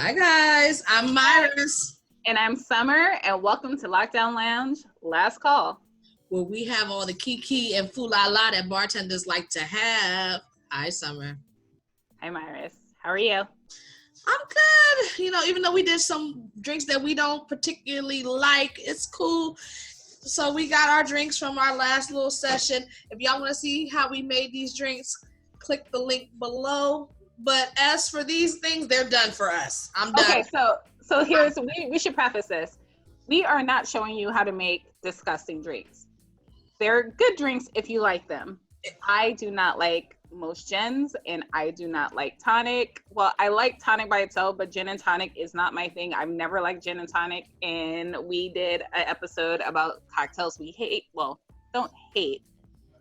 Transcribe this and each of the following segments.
Hi guys, I'm Myris, And I'm Summer, and welcome to Lockdown Lounge, Last Call. where we have all the kiki and foo-la-la that bartenders like to have. Hi Summer. Hi, Myris. How are you? I'm good. Even though we did some drinks that we don't particularly like, it's cool. So we got our drinks from our last little session. If y'all want to see how we made these drinks, click the link below. But as for these things, they're done for us. I'm done. Okay, so here's we should preface this. We are not showing you how to make disgusting drinks. They're good drinks if you like them. I do not like most gins, and I do not like tonic. Well, I like tonic by itself, but gin and tonic is not my thing. I've never liked gin and tonic, and we did an episode about cocktails we hate. Well, don't hate,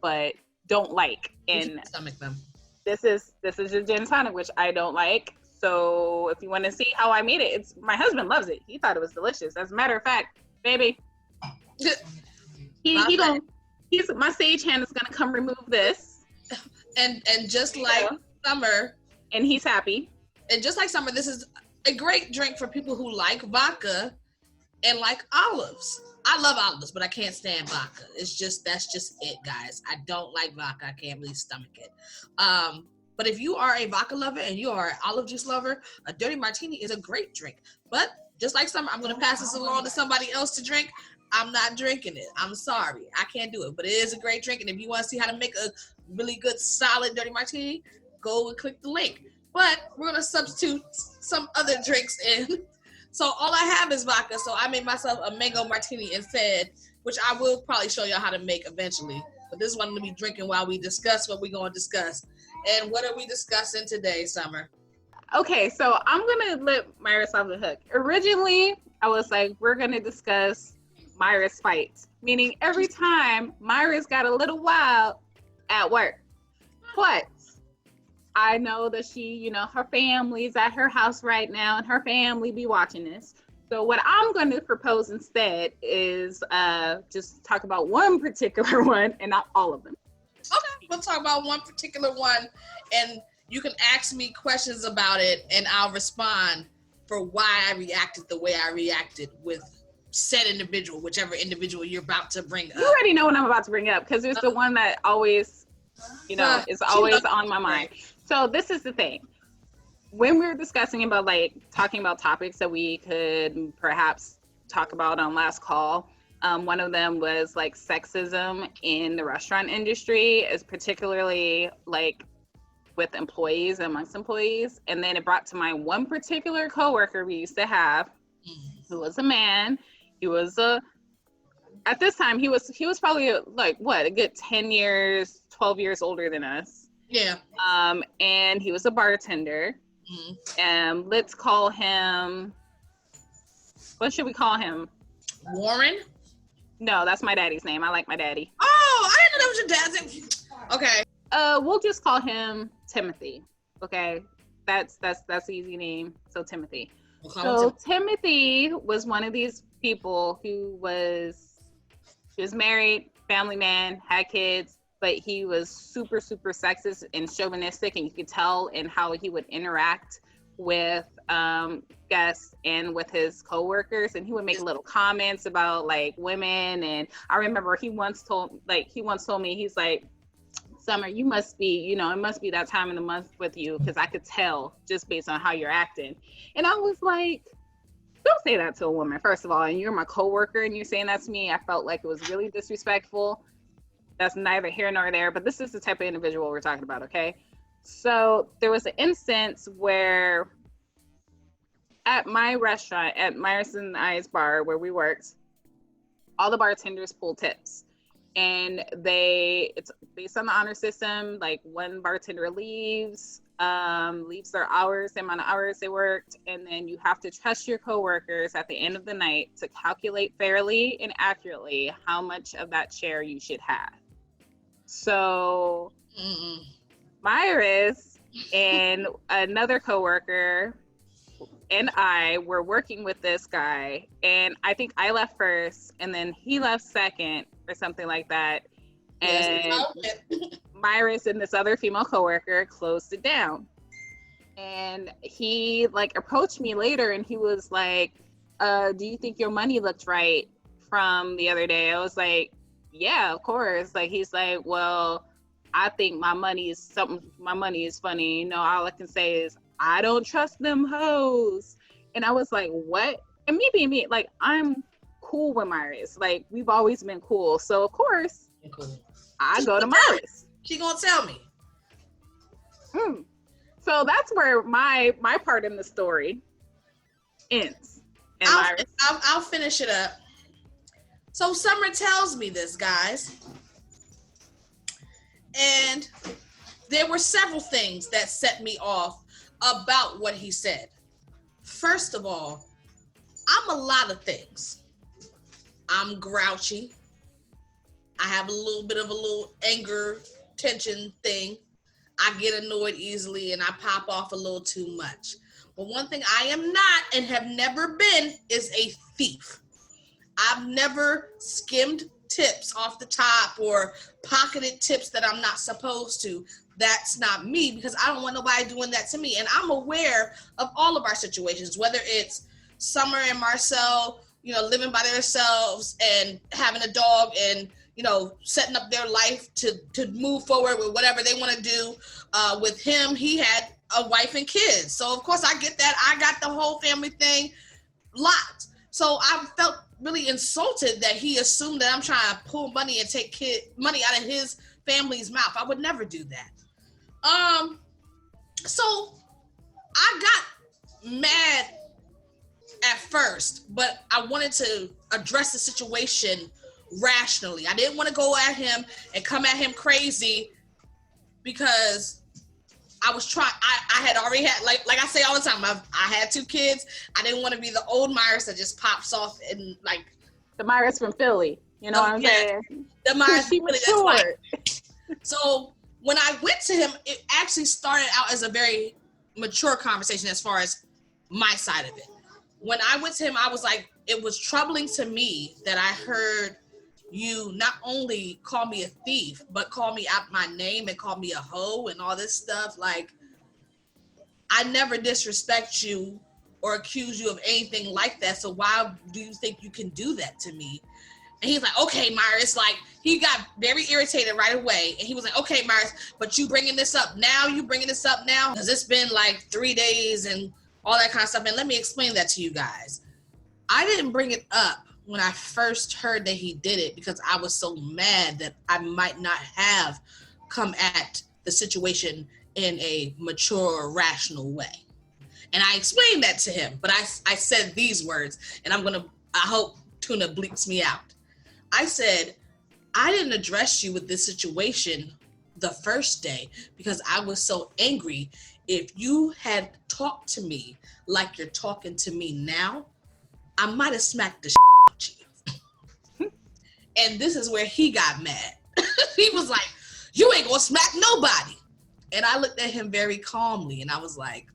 but don't like. And stomach them. This is a gin and tonic, which I don't like. So if you want to see how I made it, my husband loves it. He thought it was delicious. As a matter of fact, baby, my sage hand is gonna come remove this. And just like Summer, and he's happy. And just like Summer, this is a great drink for people who like vodka and like olives. I love olives, but I can't stand vodka. That's just it, guys. I don't like vodka. I can't really stomach it. But if you are a vodka lover and you are an olive juice lover, a dirty martini is a great drink. But just like Summer, I'm going to pass this along to somebody else to drink. I'm not drinking it. I'm sorry. I can't do it. But it is a great drink. And if you want to see how to make a really good, solid dirty martini, go and click the link. But we're going to substitute some other drinks in. So all I have is vodka, so I made myself a mango martini instead, which I will probably show y'all how to make eventually. But this is one to be drinking while we discuss what we're going to discuss. And what are we discussing today, Summer? Okay, so I'm going to let Myris off the hook. Originally, I was like, we're going to discuss Myris fights, meaning every time Myris got a little wild at work. But I know that she, her family's at her house right now, and her family be watching this. So what I'm going to propose instead is just talk about one particular one and not all of them. Okay, we'll talk about one particular one, and you can ask me questions about it, and I'll respond for why I reacted the way I reacted with said individual, whichever individual you're about to bring up. You already know what I'm about to bring up, because it's the one that always, is always on my mind. So this is the thing. When we were discussing about talking about topics that we could perhaps talk about on last call, one of them was sexism in the restaurant industry, is particularly with employees, amongst employees. And then it brought to mind one particular coworker we used to have, who was a man. He was at this time, he was probably a good 10 years, 12 years older than us. Yeah. And he was a bartender. Let's call him, what should we call him? Warren? No, that's my daddy's name. I like my daddy. Oh, I didn't know that was your dad's name. Okay. We'll just call him Timothy. Okay. That's the easy name. So Timothy. So Timothy was one of these people who was married, family man, had kids, but he was super, super sexist and chauvinistic, and you could tell in how he would interact with guests and with his coworkers, and he would make little comments about women. And I remember he once told me, he's like, Summer, you must be, it must be that time of the month with you, because I could tell just based on how you're acting. And I was like, don't say that to a woman, first of all, and you're my coworker and you're saying that to me. I felt like it was really disrespectful. That's neither here nor there, but this is the type of individual we're talking about, okay? So there was an instance where at my restaurant, at Myers and I's bar where we worked, all the bartenders pull tips. And it's based on the honor system. One bartender leaves their hours, the amount of hours they worked, and then you have to trust your coworkers at the end of the night to calculate fairly and accurately how much of that share you should have. So Myris and another coworker and I were working with this guy, and I think I left first and then he left second or something like that. And Myris and this other female coworker closed it down. And he like approached me later and he was like, do you think your money looked right from the other day? I was like, yeah, of course. Like, he's like, well, I think my money is funny. You know, all I can say is, I don't trust them hoes. And I was like, what? And me being me, like, I'm cool with Myris. Like, we've always been cool. So, of course, cool. I go to Myris. She gonna tell me. So that's where my part in the story ends. And I'll finish it up. So Summer tells me this, guys. And there were several things that set me off about what he said. First of all, I'm a lot of things. I'm grouchy. I have a little anger, tension thing. I get annoyed easily and I pop off a little too much. But one thing I am not and have never been is a thief. I've never skimmed tips off the top or pocketed tips that I'm not supposed to. That's not me, because I don't want nobody doing that to me. And I'm aware of all of our situations, whether it's Summer and Marcel, you know, living by themselves and having a dog and, you know, setting up their life to move forward with whatever they want to do. With him, he had a wife and kids. So, of course, I get that. I got the whole family thing locked. So I felt really insulted that he assumed that I'm trying to pull money and take money out of his family's mouth. I would never do that. So I got mad at first, but I wanted to address the situation rationally. I didn't want to go at him and come at him crazy because I was trying. I had already had, like I say all the time, I had 2 kids. I didn't want to be the old Myris that just pops off and like the Myris from Philly. You know what I'm saying? The Myris from Philly. That's like, so when I went to him, it actually started out as a very mature conversation as far as my side of it. When I went to him, I was like, it was troubling to me that I heard you not only call me a thief, but call me out my name and call me a hoe and all this stuff. Like, I never disrespect you or accuse you of anything like that. So why do you think you can do that to me? And he's like, okay, Myris, like, he got very irritated right away. And he was like, okay, Myris, but you bringing this up now? You bringing this up now? Because it's been like 3 days and all that kind of stuff. And let me explain that to you guys. I didn't bring it up when I first heard that he did it because I was so mad that I might not have come at the situation in a mature, rational way. And I explained that to him, but I said these words, and I hope Tuna bleeps me out. I said, I didn't address you with this situation the first day because I was so angry. If you had talked to me like you're talking to me now, I might have smacked the shit out you. And this is where he got mad. He was like, you ain't gonna smack nobody. And I looked at him very calmly and I was like,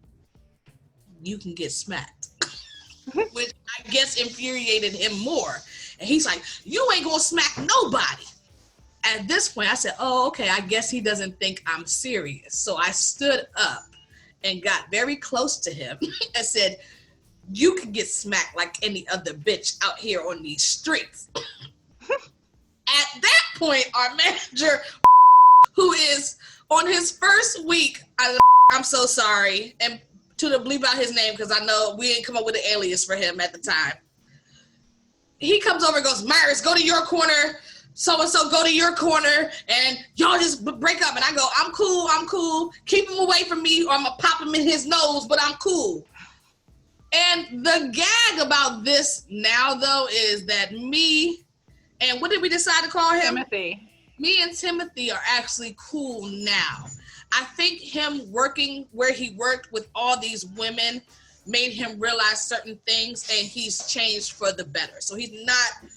you can get smacked. Which I guess infuriated him more. And he's like, you ain't gonna smack nobody. At this point, I said, oh, okay, I guess he doesn't think I'm serious. So I stood up and got very close to him and said, you can get smacked like any other bitch out here on these streets. At that point, our manager, who is on his first week, I'm so sorry, and to bleep out his name because I know we ain't come up with an alias for him at the time. He comes over and goes, Myris, go to your corner. So-and-so, go to your corner, and y'all just break up. And I go, I'm cool. Keep him away from me, or I'm going to pop him in his nose, but I'm cool. And the gag about this now, though, is that me, and what did we decide to call him? Timothy. Me and Timothy are actually cool now. I think him working where he worked with all these women made him realize certain things, and he's changed for the better. So he's not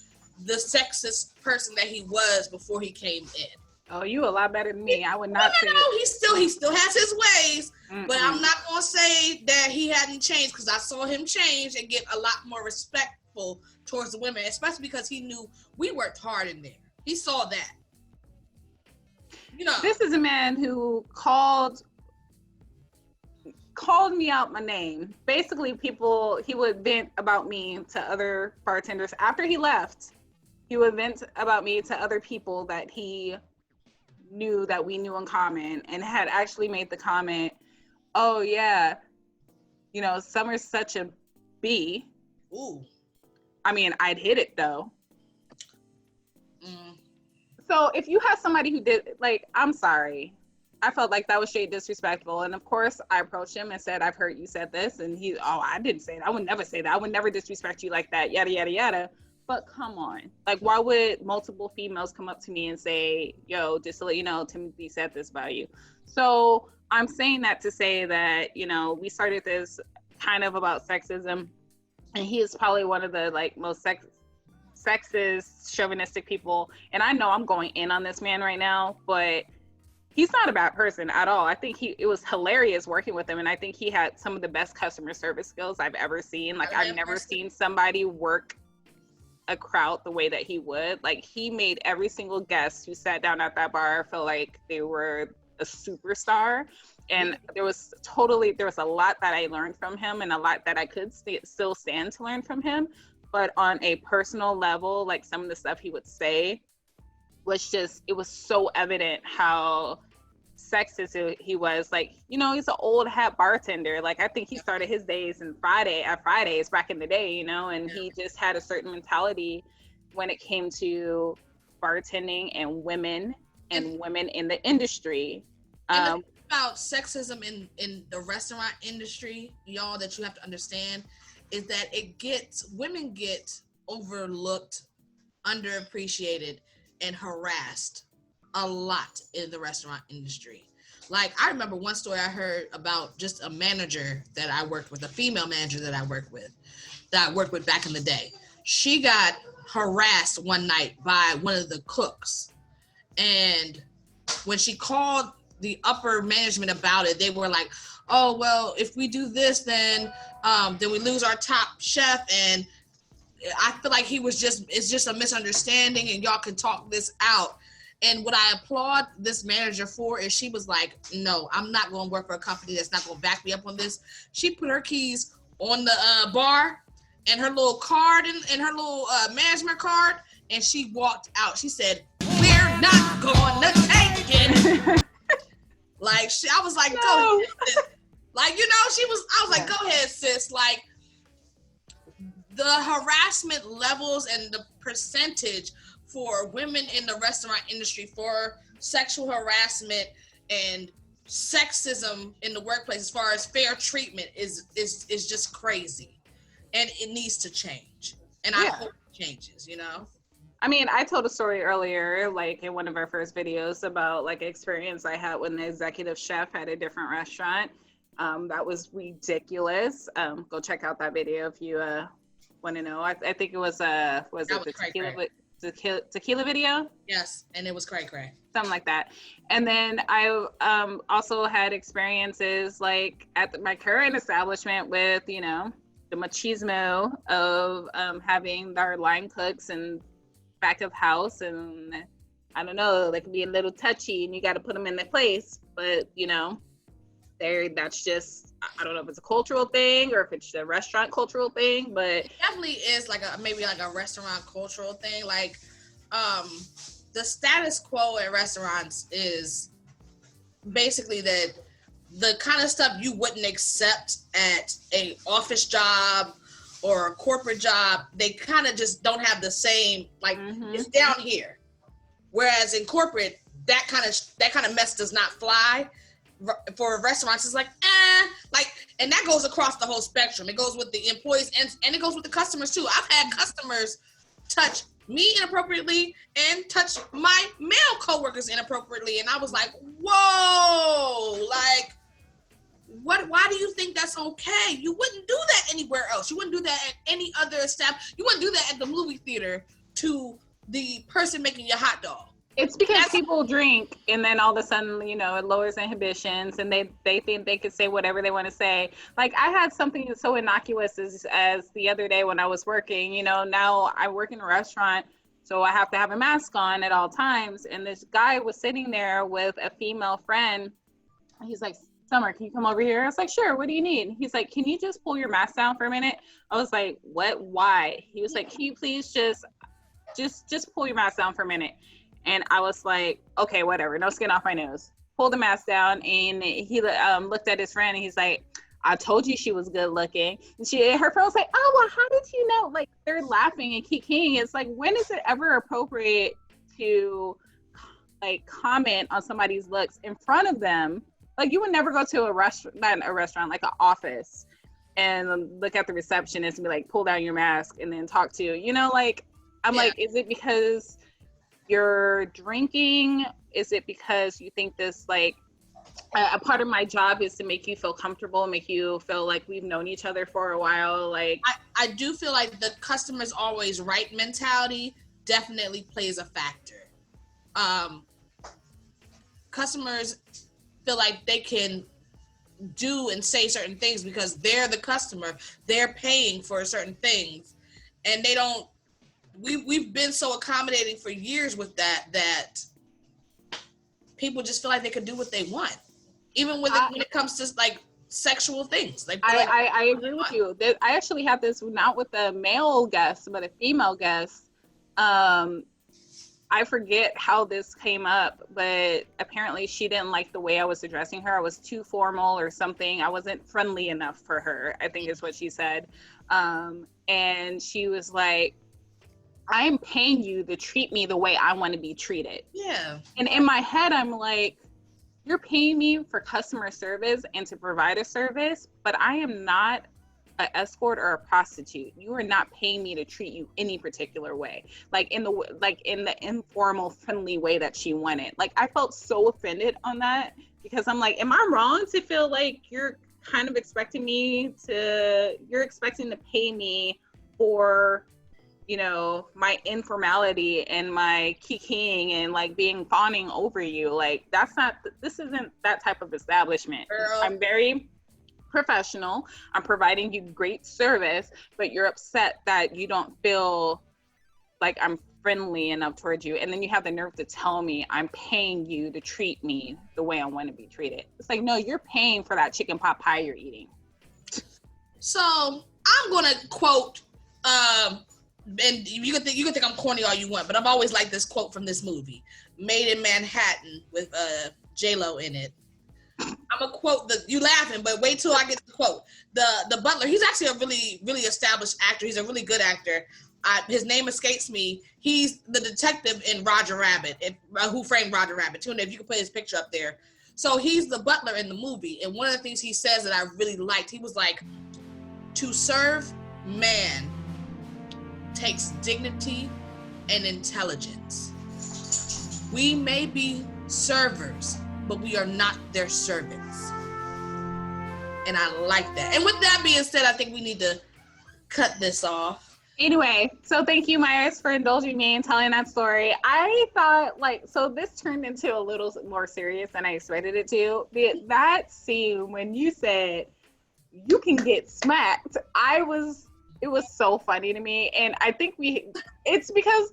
the sexist person that he was before he came in. Oh, you a lot better than me. I would not say. No, he still has his ways, but I'm not gonna say that he hadn't changed because I saw him change and get a lot more respectful towards the women, especially because he knew we worked hard in there. He saw that. You know, this is a man who called called me out my name. Basically, he would vent about me to other bartenders. After he left, he would vent about me to other people that he knew that we knew in common, and had actually made the comment, oh yeah, you know, Summer's such a B. Ooh. I mean, I'd hit it though. So if you have somebody who did, like, I'm sorry, I felt like that was straight disrespectful. And of course I approached him and said, I've heard you said this. And he, oh, I didn't say that. I would never say that. I would never disrespect you like that, yada, yada, yada. But come on, like, why would multiple females come up to me and say, yo, just to let you know, Timothy said this about you? So I'm saying that to say that, you know, we started this kind of about sexism, and he is probably one of the like most sexist, chauvinistic people. And I know I'm going in on this man right now, but he's not a bad person at all. I think it was hilarious working with him, and I think he had some of the best customer service skills I've ever seen. Like, I've never seen somebody work a crowd the way that he would. Like, he made every single guest who sat down at that bar feel like they were a superstar. And there was a lot that I learned from him, and a lot that I could still stand to learn from him. But on a personal level, like, some of the stuff he would say was just, it was so evident how sexist he was. Like, you know, he's an old hat bartender. Like, I think he started his days at Fridays back in the day, you know, and he just had a certain mentality when it came to bartending and women in the industry. And about sexism in the restaurant industry, y'all, that you have to understand is that women get overlooked, underappreciated, and harassed a lot in the restaurant industry. Like, I remember one story I heard about just a manager that I worked with, a female manager that I worked with back in the day. She got harassed one night by one of the cooks. And when she called the upper management about it, they were like, oh, well, if we do this, then we lose our top chef. And I feel like it's just a misunderstanding, and y'all can talk this out. And what I applaud this manager for is she was like, no, I'm not going to work for a company that's not going to back me up on this. She put her keys on the bar and her little card and her little management card, and she walked out. She said, we're not going to take it. Like, I was like, go ahead. Like, you know, I was like, go ahead, sis. Like, the harassment levels and the percentage for women in the restaurant industry for sexual harassment and sexism in the workplace, as far as fair treatment, is just crazy, and it needs to change. And I hope it changes, you know. I mean, I told a story earlier, like in one of our first videos, about like an experience I had when the executive chef had a different restaurant. That was ridiculous. Go check out that video if you want to know. I think it was the tequila video? Yes, and it was cray. Something like that. And then I also had experiences like at my current establishment with, you know, the machismo of having our line cooks and back of house, and I don't know, they can be a little touchy and you got to put them in their place. But, you know, that's just, I don't know if it's a cultural thing or if it's a restaurant cultural thing, but it definitely is maybe a restaurant cultural thing. Like, the status quo at restaurants is basically that the kind of stuff you wouldn't accept at a office job or a corporate job, they kind of just don't have the same, like, it's down here. Whereas in corporate, that kind of mess does not fly. For restaurants, it's like, and that goes across the whole spectrum. It goes with the employees and it goes with the customers too. I've had customers touch me inappropriately and touch my male coworkers inappropriately, and I was like, whoa, like, why do you think that's okay? You wouldn't do that anywhere else. You wouldn't do that at any other establishment. You wouldn't do that at the movie theater to the person making your hot dog. It's because people drink, and then all of a sudden, you know, it lowers inhibitions, and they think they can say whatever they want to say. Like, I had something so innocuous as the other day when I was working. You know, now I work in a restaurant, so I have to have a mask on at all times. And this guy was sitting there with a female friend. He's like, Summer, can you come over here? I was like, sure, what do you need? He's like, can you just pull your mask down for a minute? I was like, what? Why? He was like, can you please just pull your mask down for a minute? And I was like, okay, whatever, no skin off my nose. Pulled the mask down, and he looked at his friend, and he's like, I told you she was good looking. And her friend was like, oh, well, how did you know? Like, they're laughing and kikiing. It's like, when is it ever appropriate to like comment on somebody's looks in front of them? Like, you would never go to a restaurant, not a restaurant, like an office, and look at the receptionist and be like, pull down your mask and then talk to you. You know, like, I'm like, is it because you're drinking? Is it because you think this, like, a part of my job is to make you feel comfortable, make you feel like we've known each other for a while? Like, I do feel like the customer's always right mentality definitely plays a factor. Customers feel like they can do and say certain things because they're the customer, they're paying for certain things, and they don't. We've been so accommodating for years with that people just feel like they can do what they want, even when it comes to like sexual things. Like, I agree with you. I actually had this not with a male guest, but a female guest. I forget how this came up, but apparently she didn't like the way I was addressing her. I was too formal or something. I wasn't friendly enough for her, I think is what she said. And she was like, I'm paying you to treat me the way I want to be treated. Yeah. And in my head, I'm like, you're paying me for customer service and to provide a service, but I am not an escort or a prostitute. You are not paying me to treat you any particular way, like in the informal, friendly way that she wanted. Like, I felt so offended on that because I'm like, am I wrong to feel like you're kind of expecting to pay me for, you know, my informality and my kikiing and like being fawning over you? Like, this isn't that type of establishment. Girl. I'm very professional. I'm providing you great service, but you're upset that you don't feel like I'm friendly enough towards you. And then you have the nerve to tell me I'm paying you to treat me the way I want to be treated. It's like, no, you're paying for that chicken pot pie you're eating. So I'm gonna quote, and you can think I'm corny all you want, but I've always liked this quote from this movie, Made in Manhattan, with J-Lo in it. I'm gonna quote you laughing, but wait till I get the quote. The butler, he's actually a really, really established actor. He's a really good actor. His name escapes me. He's the detective in Roger Rabbit, Who Framed Roger Rabbit, too. And if you can put his picture up there. So he's the butler in the movie. And one of the things he says that I really liked, he was like, to serve man takes dignity and intelligence. We may be servers, but we are not their servants. And I like that. And with that being said, I think we need to cut this off. Anyway, so thank you, Myers, for indulging me in telling that story. I thought, so this turned into a little more serious than I expected it to. That scene when you said you can get smacked, it was so funny to me. And I think it's because,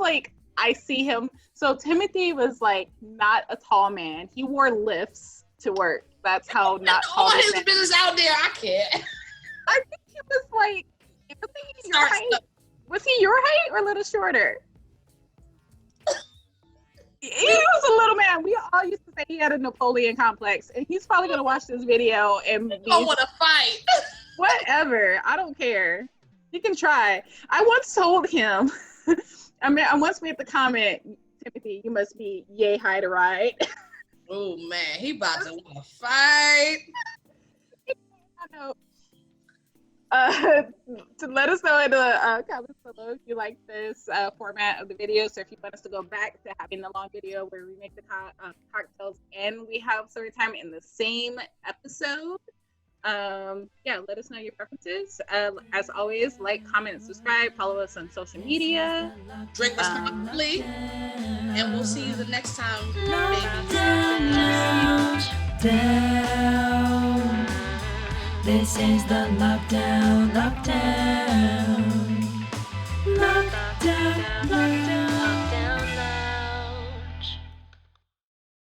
I see him. So Timothy was, not a tall man. He wore lifts to work. That's how not tall. All his business out there, I can't. I think he was, your height. Was he your height or a little shorter? He was a little man. We all used to say he had a Napoleon complex, and he's probably gonna watch this video and don't want to fight. Whatever. I don't care. He can try. I once told him. I once made the comment, Timothy, you must be yay high to ride. Oh man, he about to want to fight. I know. To let us know in the comments below if you like this format of the video. So if you want us to go back to having the long video where we make the cocktails and we have story time in the same episode, let us know your preferences. As always, like, comment, and subscribe. Follow us on social media. Drink responsibly, and we'll see you the next time, Down. This is the lockdown.